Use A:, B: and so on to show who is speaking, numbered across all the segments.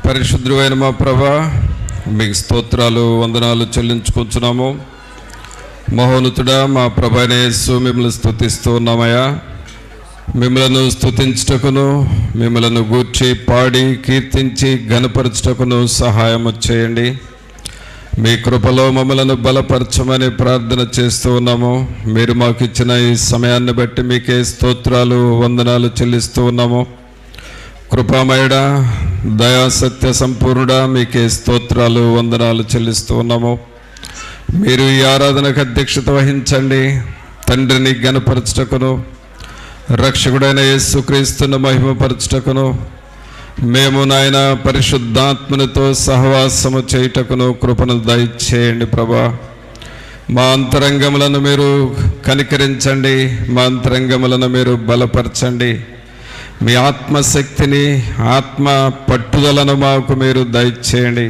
A: పరిశుద్ధుడైన మా ప్రభా, మీకు స్తోత్రాలు వందనాలు చెల్లించుకుంటున్నాము. మహోన్నతుడా మా ప్రభానే యేసు, మిమ్మల్ని స్తుతిస్తూ ఉన్నామయ్యా. మిమ్మలను స్తుతించుటకును, మిమ్మలను గూర్చి పాడి కీర్తించి ఘనపరచుటకును సహాయము చేయండి. మీ కృపలో మమ్మలను బలపరచమని ప్రార్థన చేస్తూ ఉన్నాము. మీరు మాకు ఇచ్చిన ఈ సమయాన్ని బట్టి మీకే స్తోత్రాలు వందనాలు చెల్లిస్తూ ఉన్నాము. కృపామయుడా, దయా సత్య సంపూర్ణుడా, మీకే స్తోత్రాలు వందనాలు చెల్లిస్తూ ఉన్నాము. మీరు ఈ ఆరాధనకు అధ్యక్షత వహించండి. తండ్రిని ఘనపరచుటకును, రక్షకుడైన యేసుక్రీస్తును మహిమపరచుటకును, మేము నాయన పరిశుద్ధాత్మనితో సహవాసము చేయుటకును కృపను దయచేయండి ప్రభా. మా అంతరంగములను మీరు కనికరించండి, మా అంతరంగములను మీరు బలపరచండి. మీ ఆత్మశక్తిని, ఆత్మ పట్టుదలను మాకు మీరు దయచేయండి.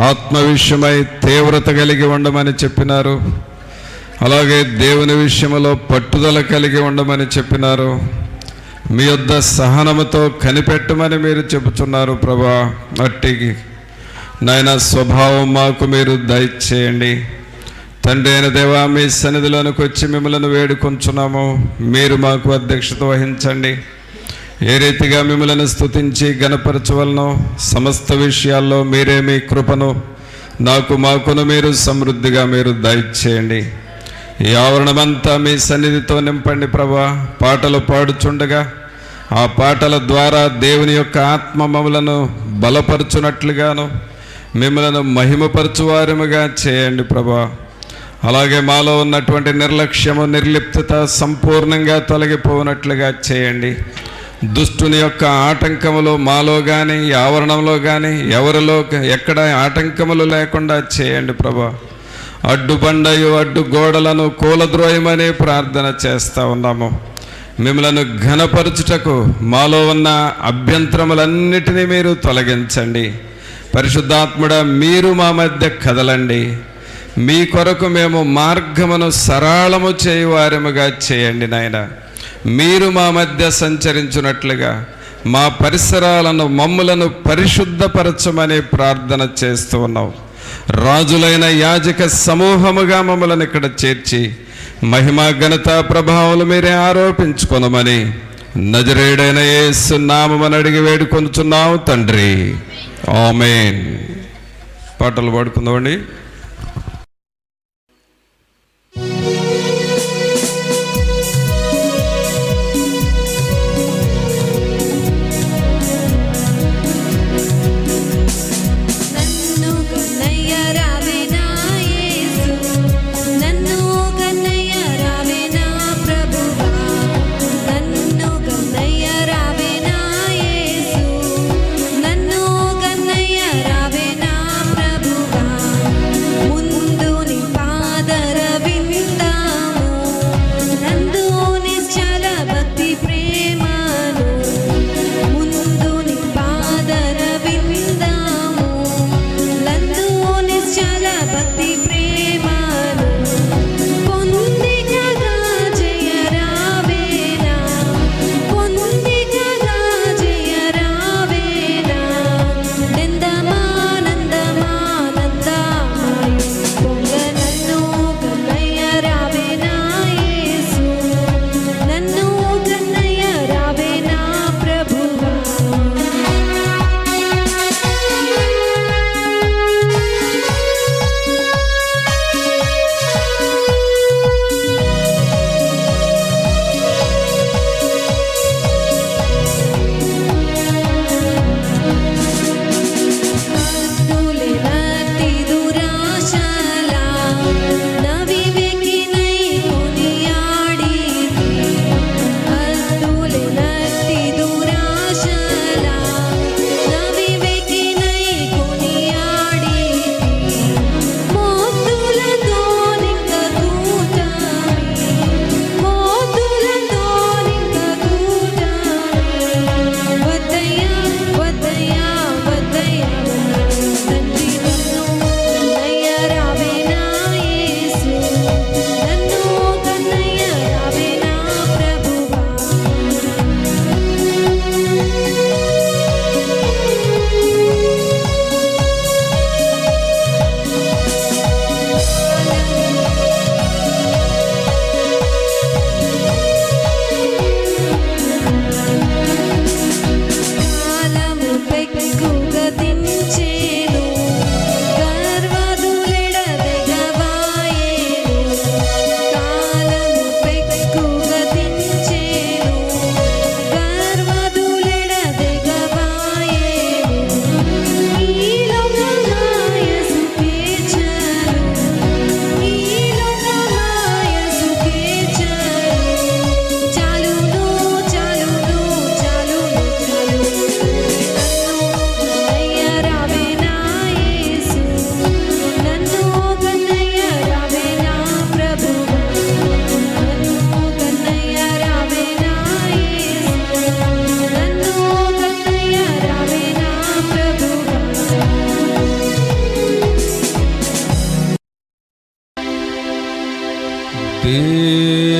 A: ఆత్మ విషయమై తీవ్రత కలిగి ఉండమని చెప్పినారు. అలాగే దేవుని విషయంలో పట్టుదల కలిగి ఉండమని చెప్పినారు. మీ యొద్ద సహనముతో కనిపెట్టమని మీరు చెబుతున్నారు ప్రభా. అట్టి నాయన స్వభావం మాకు మీరు దయచేయండి. తండ్రి అయిన దేవా, మీ సన్నిధిలోనికి వచ్చి మిమ్మల్ని వేడుకొంచున్నాము. మీరు మాకు అధ్యక్షత వహించండి. ఏ రీతిగా మిమ్మల్ని స్తుతించి ఘనపరచవలనో సమస్త విషయాల్లో మీరే మీ కృపను మాకును మీరు సమృద్ధిగా మీరు దయచేయండి. ఈ ఆవరణమంతా మీ సన్నిధితో నింపండి ప్రభా. పాటలు పాడుచుండగా ఆ పాటల ద్వారా దేవుని యొక్క ఆత్మ మమ్మలను బలపరచునట్లుగాను, మిమ్మలను మహిమపరచువారముగా చేయండి ప్రభా. అలాగే మాలో ఉన్నటువంటి నిర్లక్ష్యము, నిర్లిప్తత సంపూర్ణంగా తొలగిపోనట్లుగా చేయండి. దుష్టుని యొక్క ఆటంకములు మాలో కానీ, ఆవరణంలో కానీ, ఎవరిలో ఎక్కడ ఆటంకములు లేకుండా చేయండి ప్రభా. అడ్డుబండయు అడ్డు గోడలను కూలద్రోయమని ప్రార్థన చేస్తూ ఉన్నాము. మిమ్మలను ఘనపరచుటకు మాలో ఉన్న అభ్యంతరములన్నిటినీ మీరు తొలగించండి. పరిశుద్ధాత్ముడా, మీరు మా మధ్య కదలండి. మీ కొరకు మేము మార్గమును సరళము చేయువారముగా చేయండి నాయన. మీరు మా మధ్య సంచరించున్నట్లుగా మా పరిసరాలను, మమ్ములను పరిశుద్ధపరచమని ప్రార్థన చేస్తూ ఉన్నాం. రాజులైన యాజక సమూహముగా మమ్మల్ని ఇక్కడ చేర్చి మహిమ ఘనత ప్రభావాలు మీరే ఆరోపించుకొనమని నజరేయుడైన యేసు నామమున అడిగి వేడుకొనుచున్నాము తండ్రి, ఆమేన్. పాటలు పాడుకుందామండి.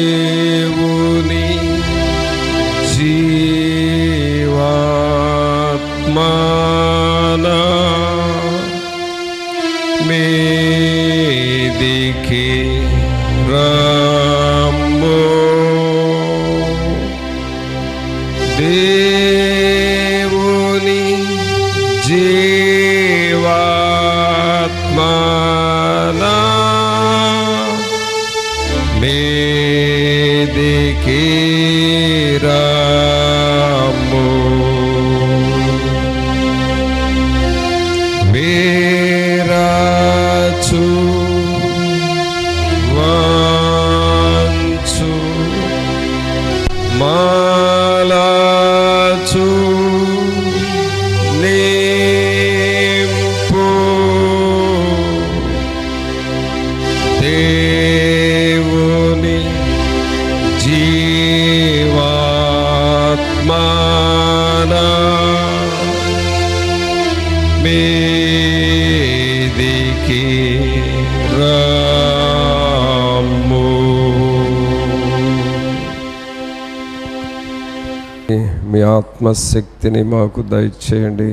A: దేవుని జీవాత్మనా మీదికి రమ్ము. దేవుని జీవాత్మనా మీదికి రమ్ము. వీరాచు వంచు మాలాచు నింపు దేవుని జీవాత్మనా మీదికి రమ్ము. మీ ఆత్మశక్తిని మాకు దయచేయండి.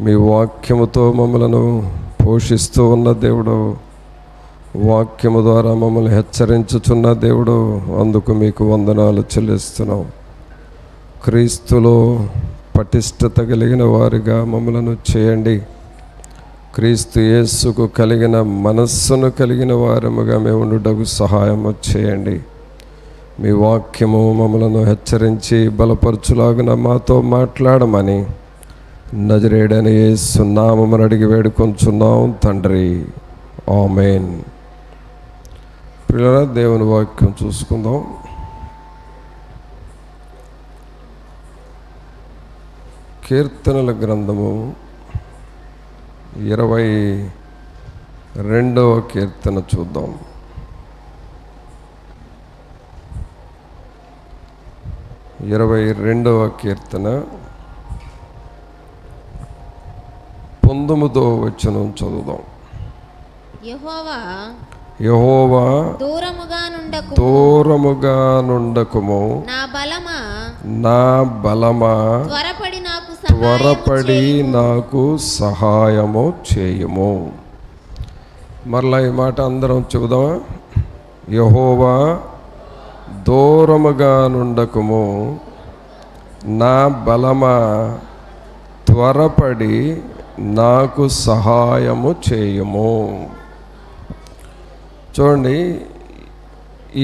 A: మీ వాక్యముతో మమ్మలను పోషిస్తూ ఉన్న దేవుడు, వాక్యము ద్వారా మమ్మల్ని హెచ్చరించుచున్న దేవుడు, అందుకు మీకు వందనాలు చెల్లిస్తున్నాం. క్రీస్తులో పటిష్టత కలిగిన వారిగా మమ్మలను చేయండి. క్రీస్తు యేసుకు కలిగిన మనస్సును కలిగిన వారముగా మేము ఉండుటకు సహాయము చేయండి. మీ వాక్యము మమ్మలను హెచ్చరించి బలపరచులాగున మాతో మాట్లాడమని నజరేయుడైన యేసు నామమున అడిగి వేడుకొంచున్నాం తండ్రి, ఆమేన్. ప్రియులారా, దేవుని వాక్యం చూసుకుందాం. కీర్తనల గ్రంథము 22వ కీర్తన చూద్దాం. 22వ కీర్తన 19వ వచనం చదువుదాం. యెహోవా దూరముగా నుండకుము, నా బలమా త్వరపడి నాకు సహాయము చేయుము. మరలా ఈ మాట అందరం చెబుదామా? యెహోవా దూరముగా నుండకుము, నా బలమా త్వరపడి నాకు సహాయము చేయుము. చూడండి,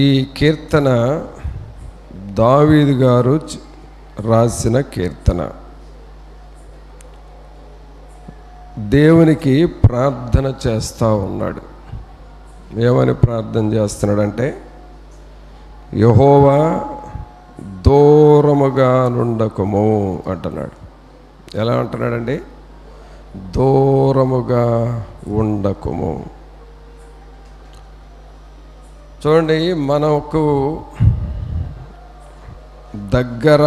A: ఈ కీర్తన దావీదు గారు రాసిన కీర్తన. దేవునికి ప్రార్థన చేస్తూ ఉన్నాడు. ఏమని ప్రార్థన చేస్తున్నాడంటే, యెహోవా దూరముగా నుండకుము అంటున్నాడు. ఎలా అంటున్నాడండి? దూరముగా ఉండకుము. చూడండి, మనకు దగ్గర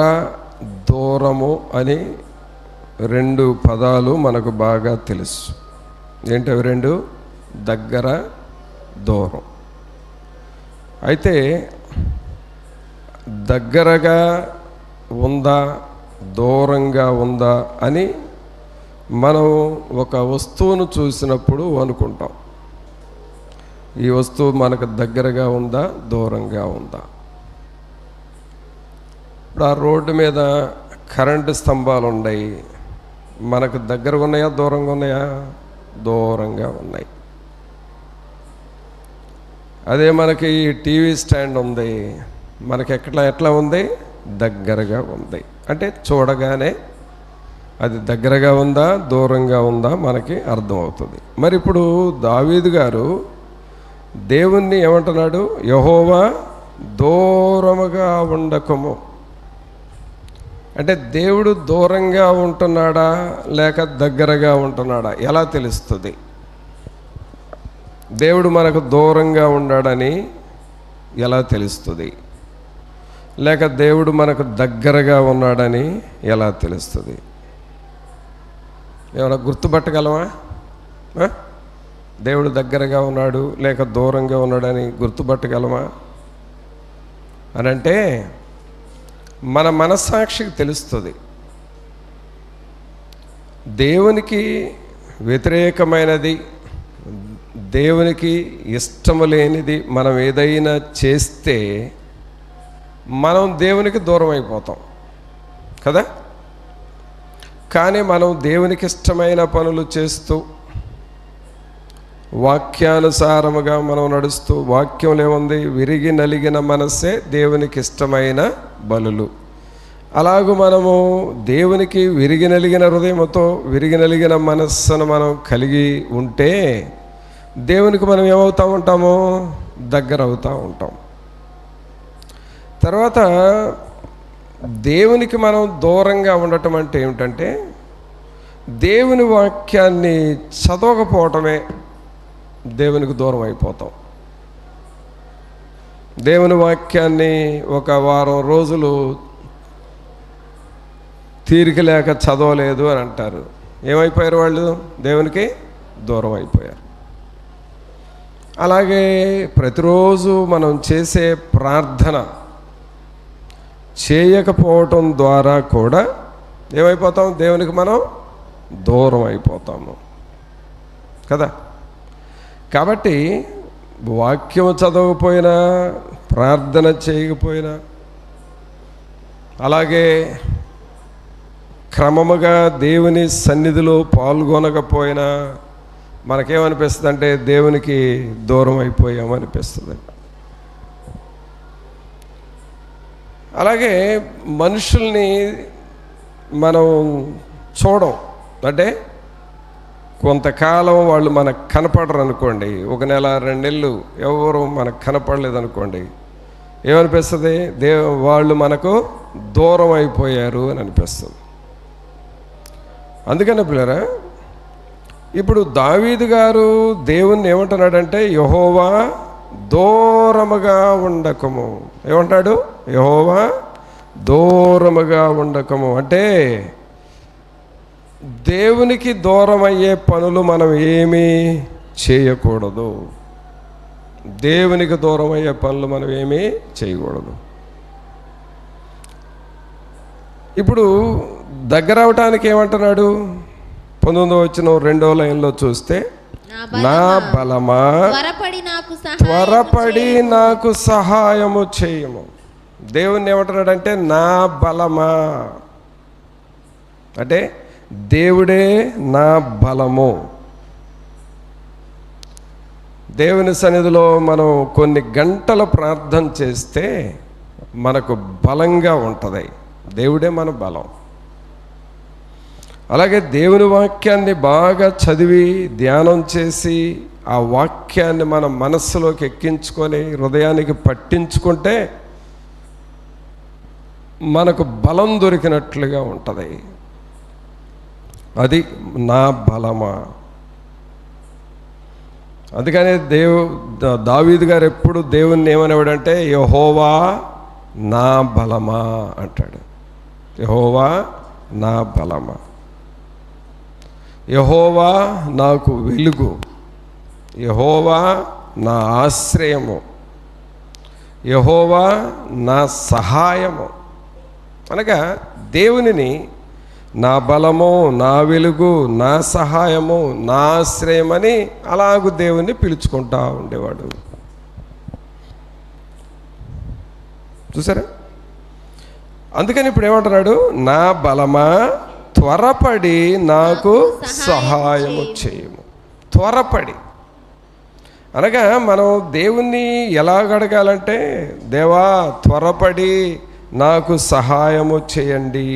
A: దూరము అని రెండు పదాలు మనకు బాగా తెలుసు. ఏంటవి రెండు? దగ్గర, దూరం. అయితే దగ్గరగా ఉందా దూరంగా ఉందా అని మనం ఒక వస్తువును చూసినప్పుడు అనుకుంటాం, ఈ వస్తువు మనకు దగ్గరగా ఉందా దూరంగా ఉందా. ఇప్పుడు ఆ రోడ్డు మీద కరెంటు స్తంభాలు ఉన్నాయి, మనకు దగ్గరగా ఉన్నాయా దూరంగా ఉన్నాయా? దూరంగా ఉన్నాయి. అదే మనకి టీవీ స్టాండ్ ఉంది, మనకి ఎట్లా ఉంది? దగ్గరగా ఉంది. అంటే చూడగానే అది దగ్గరగా ఉందా దూరంగా ఉందా మనకి అర్థమవుతుంది. మరి ఇప్పుడు దావీదు గారు దేవుణ్ణి ఏమంటున్నాడు? యెహోవా దూరముగా ఉండకము. అంటే దేవుడు దూరంగా ఉంటున్నాడా లేక దగ్గరగా ఉంటున్నాడా ఎలా తెలుస్తుంది? దేవుడు మనకు దూరంగా ఉన్నాడని ఎలా తెలుస్తుంది? లేక దేవుడు మనకు దగ్గరగా ఉన్నాడని ఎలా తెలుస్తుంది? ఏమైనా గుర్తుపట్టగలమా? దేవుడు దగ్గరగా ఉన్నాడు లేక దూరంగా ఉన్నాడని గుర్తుపట్టగలమా అని అంటే మన మనస్సాక్షికి తెలుస్తుంది. దేవునికి వ్యతిరేకమైనది, దేవునికి ఇష్టము లేనిది మనం ఏదైనా చేస్తే మనం దేవునికి దూరం అయిపోతాం కదా. కానీ మనం దేవునికి ఇష్టమైన పనులు చేస్తూ వాక్యానుసారముగా మనం నడుస్తూ, వాక్యంలో ఏముంది, విరిగి నలిగిన మనస్సే దేవునికి ఇష్టమైన బలులు. అలాగూ మనము దేవునికి విరిగి నలిగిన హృదయంతో విరిగి నలిగిన మనస్సును మనం కలిగి ఉంటే దేవునికి మనం ఏమవుతూ ఉంటాము, దగ్గర అవుతూ ఉంటాం. తర్వాత దేవునికి మనం దూరంగా ఉండటం అంటే ఏమిటంటే దేవుని వాక్యాన్ని చదవకపోవటమే దేవునికి దూరం అయిపోతాం. దేవుని వాక్యాన్ని ఒక వారం రోజులు తీరిక లేక చదవలేదు అని అంటారు. ఏమైపోయారు వాళ్ళు? దేవునికి దూరం అయిపోయారు. అలాగే ప్రతిరోజు మనం చేసే ప్రార్థన చేయకపోవటం ద్వారా కూడా ఏమైపోతాం, దేవునికి మనం దూరం అయిపోతాము కదా. కాబట్టి వాక్యం చదవకపోయినా, ప్రార్థన చేయకపోయినా, అలాగే క్రమముగా దేవుని సన్నిధిలో పాల్గొనకపోయినా మనకేమనిపిస్తుంది అంటే దేవునికి దూరం అయిపోయామనిపిస్తుంది. అలాగే మనుషుల్ని మనం చూడం, అంటే కొంతకాలం వాళ్ళు మనకు కనపడరు అనుకోండి, ఒక నెల 2 నెలలు ఎవరు మనకు కనపడలేదు అనుకోండి, ఏమనిపిస్తుంది, వాళ్ళు మనకు దూరం అయిపోయారు అని అనిపిస్తుంది. అందుకని పిల్లరా, ఇప్పుడు దావీదు గారు దేవుణ్ణి ఏమంటున్నాడంటే యెహోవా దూరముగా ఉండకము. ఏమంటాడు? యెహోవా దూరముగా ఉండకము అంటే దేవునికి దూరం అయ్యే పనులు మనం ఏమీ చేయకూడదు. దేవునికి దూరం అయ్యే పనులు మనం ఏమీ చేయకూడదు. ఇప్పుడు దగ్గర అవటానికి ఏమంటున్నాడు? 19వ వచనం 2వ లైన్లో చూస్తే, నా బలమా త్వరపడి నాకు సహాయము చేయము. దేవుణ్ణి ఏమంటున్నాడంటే నా బలమా అంటే దేవుడే నా బలము. దేవుని సన్నిధిలో మనం కొన్ని గంటల ప్రార్థన చేస్తే మనకు బలంగా ఉంటుంది. దేవుడే మన బలం. అలాగే దేవుని వాక్యాన్ని బాగా చదివి ధ్యానం చేసి ఆ వాక్యాన్ని మన మనస్సులోకి ఎక్కించుకొని హృదయానికి పట్టించుకుంటే మనకు బలం దొరికినట్లుగా ఉంటుంది. అది నా బలమా. అందుకనే దావీదు గారు ఎప్పుడు దేవుణ్ణి ఏమనేవాడంటే యెహోవా నా బలమా అంటాడు. యెహోవా నా బలమా, యెహోవా నాకు వెలుగు, యెహోవా నా ఆశ్రయము, యెహోవా నా సహాయము. అనగా దేవునిని నా బలము, నా వెలుగు, నా సహాయము, నా ఆశ్రయమని అలాగూ దేవుణ్ణి పిలుచుకుంటా ఉండేవాడు. చూసారా? అందుకని ఇప్పుడు ఏమంటున్నాడు? నా బలమా త్వరపడి నాకు సహాయము చేయము. త్వరపడి అనగా మనం దేవుణ్ణి ఎలా అడగాలంటే, దేవా త్వరపడి నాకు సహాయము చేయండి.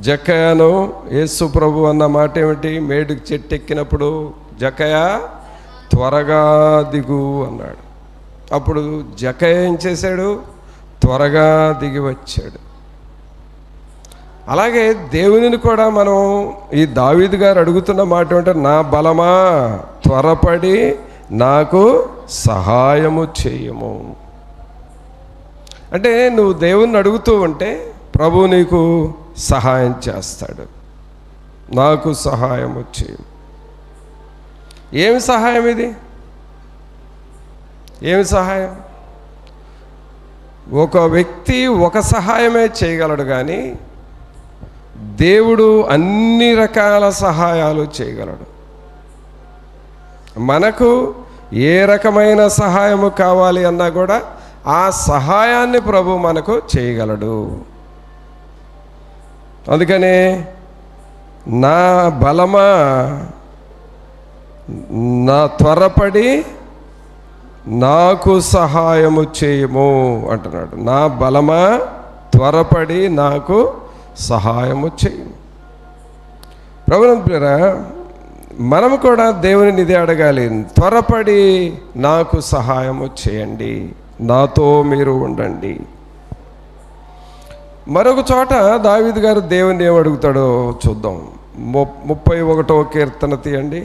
A: జక్కయ్యను యేసు ప్రభు అన్న మాట ఏమిటి? మేడుకు చెట్టు ఎక్కినప్పుడు జక్కయ్య త్వరగా దిగు అన్నాడు. అప్పుడు జక్కయ్య ఏం చేశాడు? త్వరగా దిగి వచ్చాడు. అలాగే దేవునిని కూడా మనం ఈ దావీదు గారు అడుగుతున్న మాట ఏమంటే, నా బలమా త్వరపడి నాకు సహాయము చేయము. అంటే నువ్వు దేవుణ్ణి అడుగుతూ ఉంటే ప్రభు నీకు సహాయం చేస్తాడు. నాకు సహాయము చేయము. ఏమి సహాయం ఇది? ఏమి సహాయం? ఒక వ్యక్తి ఒక సహాయమే చేయగలడు, కానీ దేవుడు అన్ని రకాల సహాయాలు చేయగలడు. మనకు ఏ రకమైన సహాయము కావాలి అన్నా కూడా ఆ సహాయాన్ని ప్రభు మనకు చేయగలడు. అందుకనే నా బలమా నా త్వరపడి నాకు సహాయము చేయము అంటున్నాడు. నా బలమా త్వరపడి నాకు సహాయము చేయము. ప్రభువురా, మనము కూడా దేవుని ఇదే అడగాలి, త్వరపడి నాకు సహాయము చేయండి, నాతో మీరు ఉండండి. మరొక చోట దావీదు గారు దేవుని ఏం అడుగుతాడో చూద్దాం. 31వ కీర్తన తీయండి.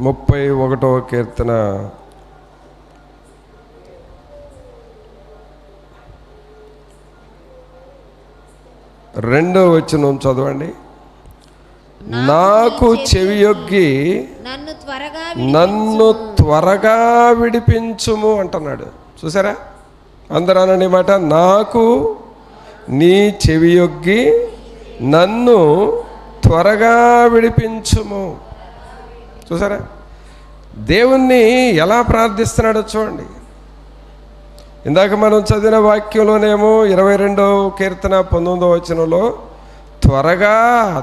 A: 31వ కీర్తన 2వ వచనం చదవండి. నాకు చెవియొగ్గి నన్ను త్వరగా విడిపించుము అంటున్నాడు. చూసారా? అందరూ అనండి మాట, నాకు నీ చెవియొగ్గి నన్ను త్వరగా విడిపించుము. చూసారా? దేవుణ్ణి ఎలా ప్రార్థిస్తున్నాడో చూడండి. ఇందాక మనం చదివిన వాక్యంలోనేమో 22వ కీర్తన 19వ వచనంలో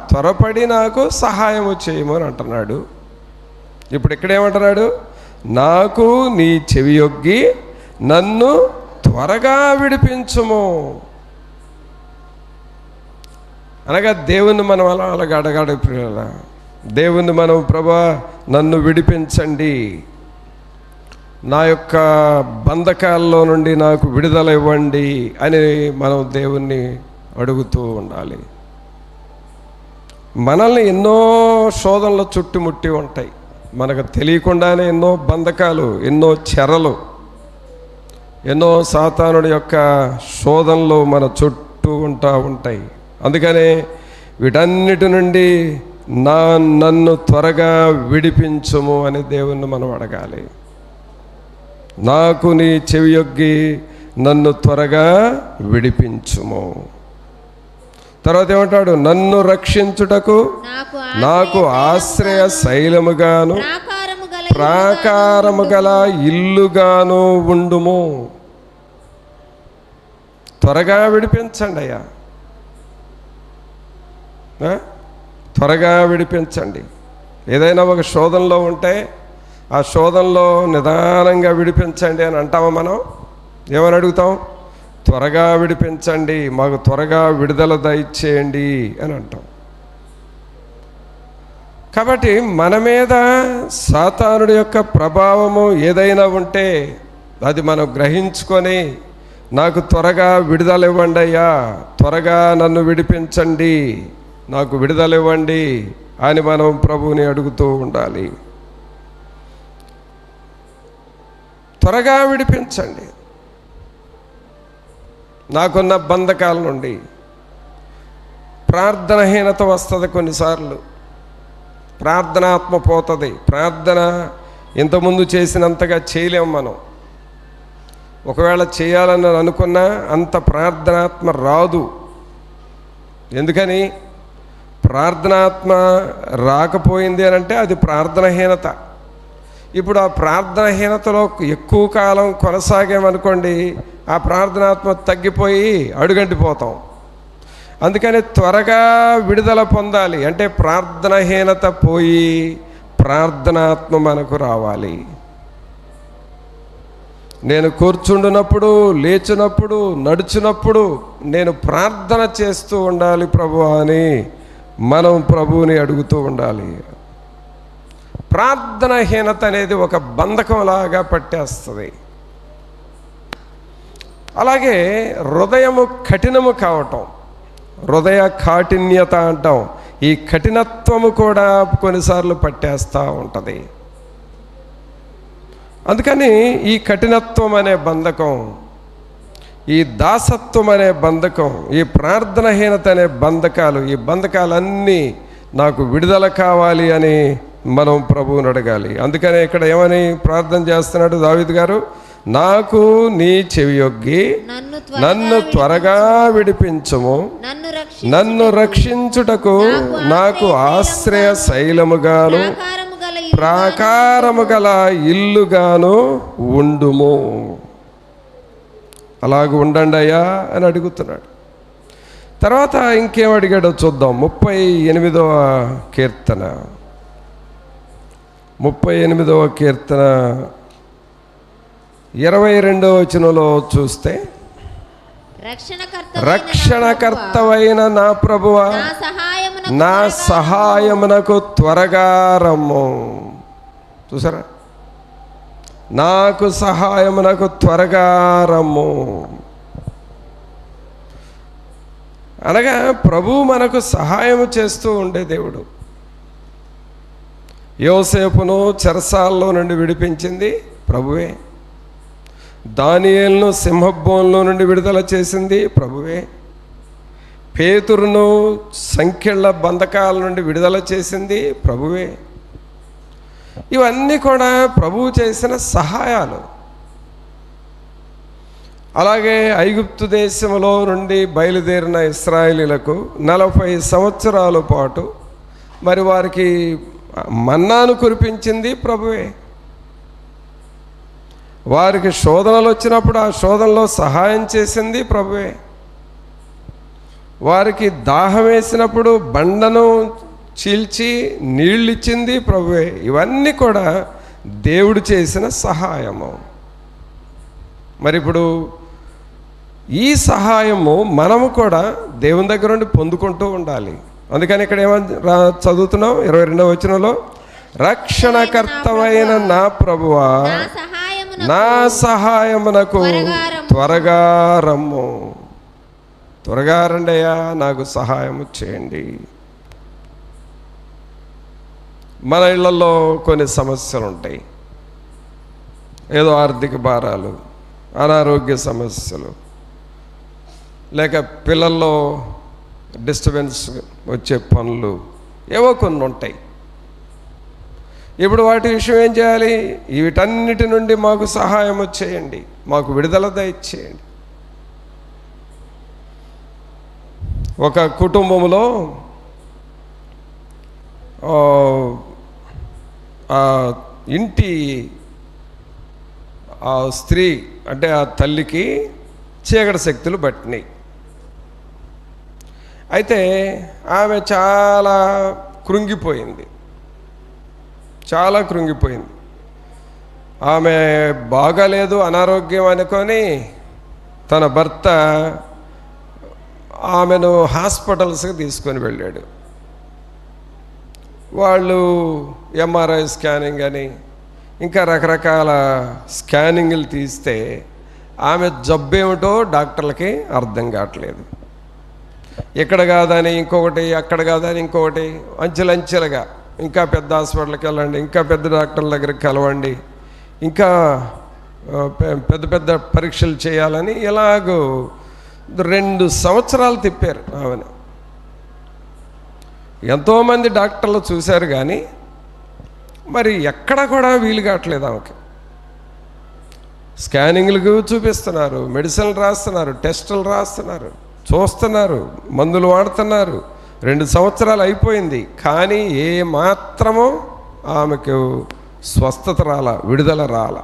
A: త్వరపడి నాకు సహాయము చేయము అని అంటున్నాడు. ఇప్పుడు ఇక్కడేమంటున్నాడు? నాకు నీ చెవియొగ్గి నన్ను త్వరగా విడిపించుము అనగా దేవుణ్ణి మనం అలాగ అడగాడు. దేవుణ్ణి మనం, ప్రభా నన్ను విడిపించండి, నా యొక్క బంధకాల్లో నుండి నాకు విడుదల ఇవ్వండి అని మనం దేవుణ్ణి అడుగుతూ ఉండాలి. మనల్ని ఎన్నో శోధనలు చుట్టుముట్టి ఉంటాయి. మనకు తెలియకుండానే ఎన్నో బంధకాలు, ఎన్నో చెరలు, ఎన్నో సాతానుడి యొక్క శోధనలు మన చుట్టూ ఉంటాయి. అందుకనే వీటన్నిటి నుండి నన్ను త్వరగా విడిపించుము అని దేవుణ్ణి మనం అడగాలి. నాకు నీ చెవియొగ్గి నన్ను త్వరగా విడిపించుము. తర్వాత ఏమంటాడు? నన్ను రక్షించుటకు నాకు ఆశ్రయ శైలముగాను ప్రాకారము గల ఇల్లుగాను ఉండుము. త్వరగా విడిపించండి అయ్యా, త్వరగా విడిపించండి. ఏదైనా ఒక శోధనలో ఉంటే ఆ శోధనలో నిదానంగా విడిపించండి అని అంటామా? మనం ఏమని అడుగుతాం? త్వరగా విడిపించండి, మాకు త్వరగా విడుదల దయచేయండి అని అంటాం. కాబట్టి మన మీద సాతానుడి యొక్క ప్రభావము ఏదైనా ఉంటే అది మనం గ్రహించుకొని, నాకు త్వరగా విడుదల ఇవ్వండి అయ్యా, త్వరగా నన్ను విడిపించండి, నాకు విడుదల ఇవ్వండి అని మనం ప్రభువుని అడుగుతూ ఉండాలి. త్వరగా విడిపించండి నాకున్న బంధకాల నుండి. ప్రార్థనహీనత వస్తుంది కొన్నిసార్లు, ప్రార్థనాత్మ పోతుంది. ప్రార్థన ఇంతకుముందు చేసినంతగా చేయలేము మనం. ఒకవేళ చేయాలని అనుకున్నా అంత ప్రార్థనాత్మ రాదు. ఎందుకని? ప్రార్థనాత్మ రాకపోయింది అని అంటే అది ప్రార్థనహీనత. ఇప్పుడు ఆ ప్రార్థనహీనతలో ఎక్కువ కాలం కొనసాగామనుకోండి, ఆ ప్రార్థనాత్మ తగ్గిపోయి అడుగంటిపోతాం. అందుకని త్వరగా విడుదల పొందాలి అంటే ప్రార్థనహీనత పోయి ప్రార్థనాత్మ మనకు రావాలి. నేను కూర్చుండునప్పుడు, లేచినప్పుడు, నడుచునప్పుడు నేను ప్రార్థన చేస్తూ ఉండాలి ప్రభు అని మనం ప్రభువుని అడుగుతూ ఉండాలి. ప్రార్థనహీనత అనేది ఒక బంధకంలాగా పట్టేస్తుంది. అలాగే హృదయము కఠినము కావటం, హృదయ కాఠిన్యత అంటాం. ఈ కఠినత్వము కూడా కొన్నిసార్లు పట్టేస్తూ ఉంటుంది. అందుకని ఈ కఠినత్వం అనే బంధకం ఈ దాసత్వం అనే బంధకం, ఈ ప్రార్థనహీనత అనే బంధకాలు, ఈ బంధకాలన్నీ నాకు విడుదల కావాలి అని మనం ప్రభువుని అడగాలి. అందుకనే ఇక్కడ ఏమని ప్రార్థన చేస్తున్నాడు దావీదు గారు? నాకు నీ చెవియొగ్గి నన్ను త్వరగా విడిపించుము, నన్ను రక్షించుటకు నాకు ఆశ్రయ శైలముగాను ప్రాకారము గల ఇల్లుగాను ఉండుము. అలాగ ఉండండి అయ్యా అని అడుగుతున్నాడు. తర్వాత ఇంకేం అడిగాడో చూద్దాం. 38వ కీర్తన 22వ వచనంలో చూస్తే, రక్షణకర్తవైన నా ప్రభువా, నా సహాయమునకు త్వరగా రమ్ము. చూసారా? నాకు సహాయమునకు త్వరగా రమ్ము అనగా ప్రభువు మనకు సహాయం చేస్తూ ఉండే దేవుడు. యోసేపును చెరసాల్లో నుండి విడిపించింది ప్రభువే. దానియేలును సింహబోన్లో నుండి విడుదల చేసింది ప్రభువే. పేతురును సంఖ్యల బంధకాల నుండి విడుదల చేసింది ప్రభువే. ఇవన్నీ కూడా ప్రభువు చేసిన సహాయాలు. అలాగే ఐగుప్తు దేశంలో నుండి బయలుదేరిన ఇశ్రాయేలీలకు 40 సంవత్సరాల పాటు మరి వారికి మన్నాను కురిపించింది ప్రభువే. వారికి శోధనలు వచ్చినప్పుడు ఆ శోధనలో సహాయం చేసింది ప్రభువే. వారికి దాహం వేసినప్పుడు బండను చీల్చి నీళ్ళిచ్చింది ప్రభువే. ఇవన్నీ కూడా దేవుడు చేసిన సహాయము. మరి ఇప్పుడు ఈ సహాయము మనము కూడా దేవుని దగ్గర నుండి పొందుకుంటూ ఉండాలి. అందుకని ఇక్కడ ఏమని చదువుతున్నాం? 22వ వచనంలో, రక్షణకర్తవైన నా ప్రభువా, నా సహాయమునకు త్వరగా రమ్ము. త్వరగా రండి అయ్యా, నాకు సహాయము చేయండి. మన ఇళ్లలో కొన్ని సమస్యలు ఉంటాయి. ఏదో ఆర్థిక భారాలు, అనారోగ్య సమస్యలు, లేక పిల్లల్లో డిస్టర్బెన్స్ వచ్చే పనులు, ఏవో కొన్ని ఉంటాయి. ఇప్పుడు వాటి విషయం ఏం చేయాలి? వీటన్నిటి నుండి మాకు సహాయం చేయండి, మాకు విడుదల దయచేయండి. ఒక కుటుంబంలో ఇంటి ఆ స్త్రీ అంటే ఆ తల్లికి చీకటి శక్తులు పట్టినాయి. అయితే ఆమె చాలా కృంగిపోయింది. ఆమె బాగాలేదు, అనారోగ్యం అనుకొని తన భర్త ఆమెను హాస్పిటల్స్కి తీసుకొని వెళ్ళాడు. వాళ్ళు ఎంఆర్ఐ స్కానింగ్ అని ఇంకా రకరకాల స్కానింగ్లు తీస్తే ఆమె జబ్బు ఏమిటో డాక్టర్లకి అర్థం కావట్లేదు. ఇక్కడ కాదని ఇంకొకటి, అక్కడ కాదని ఇంకొకటి, అంచెలంచెలుగా ఇంకా పెద్ద హాస్పిటల్కి వెళ్ళండి, ఇంకా పెద్ద డాక్టర్ల దగ్గరికి కలవండి, ఇంకా పెద్ద పెద్ద పరీక్షలు చేయాలని ఇలాగూ 2 సంవత్సరాలు తిప్పారు ఆమెను. ఎంతోమంది డాక్టర్లు చూశారు కానీ మరి ఎక్కడ కూడా వీలు కావట్లేదు ఆమెకి. స్కానింగ్లకు చూపిస్తున్నారు, మెడిసిన్లు రాస్తున్నారు, టెస్టులు రాస్తున్నారు, చూస్తున్నారు, మందులు వాడుతున్నారు. 2 సంవత్సరాలు అయిపోయింది కానీ ఏ మాత్రమో ఆమెకు స్వస్థత రాల, విడుదల రాల.